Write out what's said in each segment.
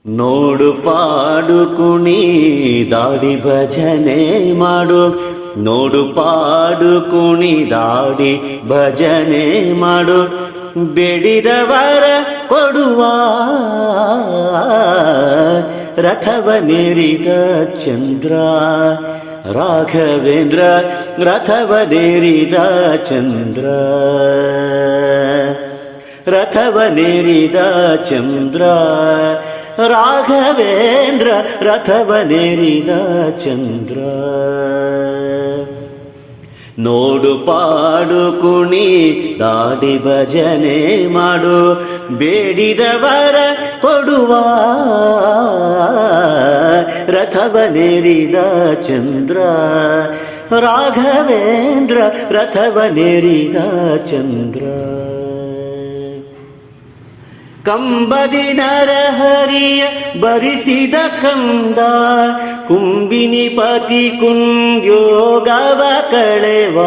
ನೋಡು ಪಾಡು ಕುಣಿ ದಾಡಿ ಭಜನೆ ಮಾಡು, ನೋಡು ಪಾಡು ಕುಣಿ ದಾಡಿ ಭಜನೆ ಮಾಡು, ಬೇಡಿದವರ ಕೊಡುವ ರಥವನೇರಿದ ಚಂದ್ರ ರಾಘವೇಂದ್ರ, ರಥವನೇರಿದ ಚಂದ್ರ, ರಥವನೇರಿದ ಚಂದ್ರ ರಾಘವೇಂದ್ರ, ರಥವನೇರಿದ ಚಂದ್ರ. ನೋಡು ಪಾಡು ಕುಣಿ ದಾಡಿ ಭಜನೆ ಮಾಡು, ಬೇಡಿದವರ ಕೊಡುವ ರಥವನೇರಿದ ಚಂದ್ರ ರಾಘವೇಂದ್ರ, ರಥವನೇರಿದ ಚಂದ್ರ. ಕಂಬದಿ ನರಹರಿಯ ಬರಿಸಿದ ಕಂದ, ಕುಂಬಿನಿ ಪತಿ ಕುಂಗ್ಯೋಗವ ಕಳೆವ,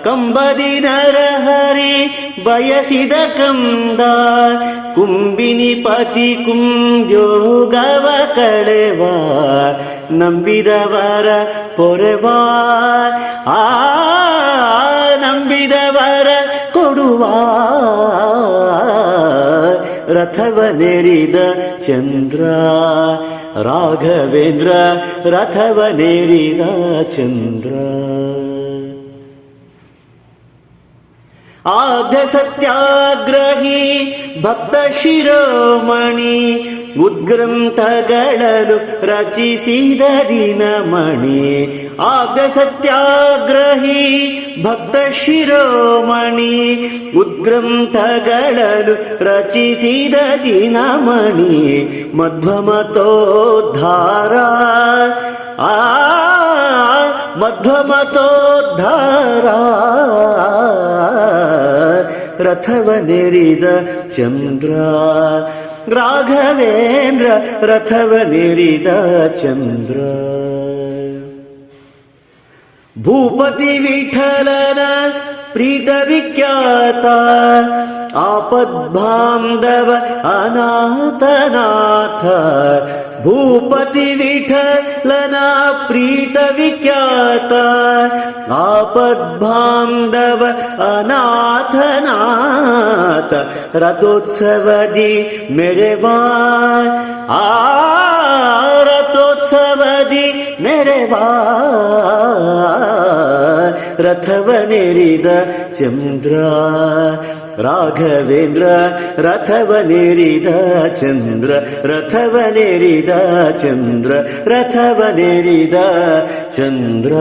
ಕಂಬದಿ ನರಹರಿ ಬಯಸಿದ ಕಂದ, ಕುಂಬಿನಿ ಪತಿ ಕುಂಗ್ಯೋಗವ ಕಳೆವ, ನಂಬಿದವರ ಪೊರೆವ ನಂಬಿದವರ ಕೊಡುವ ರಥವನೇರಿದ ಚಂದ್ರ ರಾಘವೇಂದ್ರ, ರಥವನೇರಿದ ಚಂದ್ರ. ಆದ್ಯ ಸತ್ಯಾಗ್ರಹಿ ಭಕ್ತ ಶಿರೋಮಣಿ, ಉದ್ಗ್ರಂಥಗಳನ್ನು ರಚಿಸಿದ ದಿನಮಣಿ. ಆದ್ಯ ಸತ್ಯಾಗ್ರಹಿ ಭಕ್ತ ಶಿರೋಮಣಿ, ಉದ್ಗ್ರಂಥಗಳನ್ನು ರಚಿಸಿದ ದಿನಮಣಿ. ಮಧ್ವಮತೋದ್ಧಾರ ಮಧ್ವಮತೋದ್ಧಾರ ರಥವನೇರಿದ ಚಂದ್ರ ರಾಘವೇಂದ್ರ, ರಥವನೇರಿದ ಚಂದ್ರ. ಭೂಪತಿ ವಿಠಲನ ಪ್ರೀತ ವಿಖ್ಯಾತ, ಆಪದ್ಬಾಂಧವ ಅನಾಥನಾಥ. ಭೂಪತಿ ವಿಠಲನ ಪ್ರೀತ ವಿಖ್ಯಾತ, ಆಪದ್ಬಾಂಧವ ಅನಾಥನಾಥ. ರಥೋತ್ಸವದಿ ಮೆರೆವಾ ರಥೋತ್ಸವದಿ ಮೆರೆವಾ ರಥವನೇರಿದ ಚಂದ್ರ ರಾಘವೇಂದ್ರ, ರಥವನೇರಿದ ಚಂದ್ರ, ರಥವನೇರಿದ ಚಂದ್ರ, ರಥವನೇರಿದ ಚಂದ್ರ.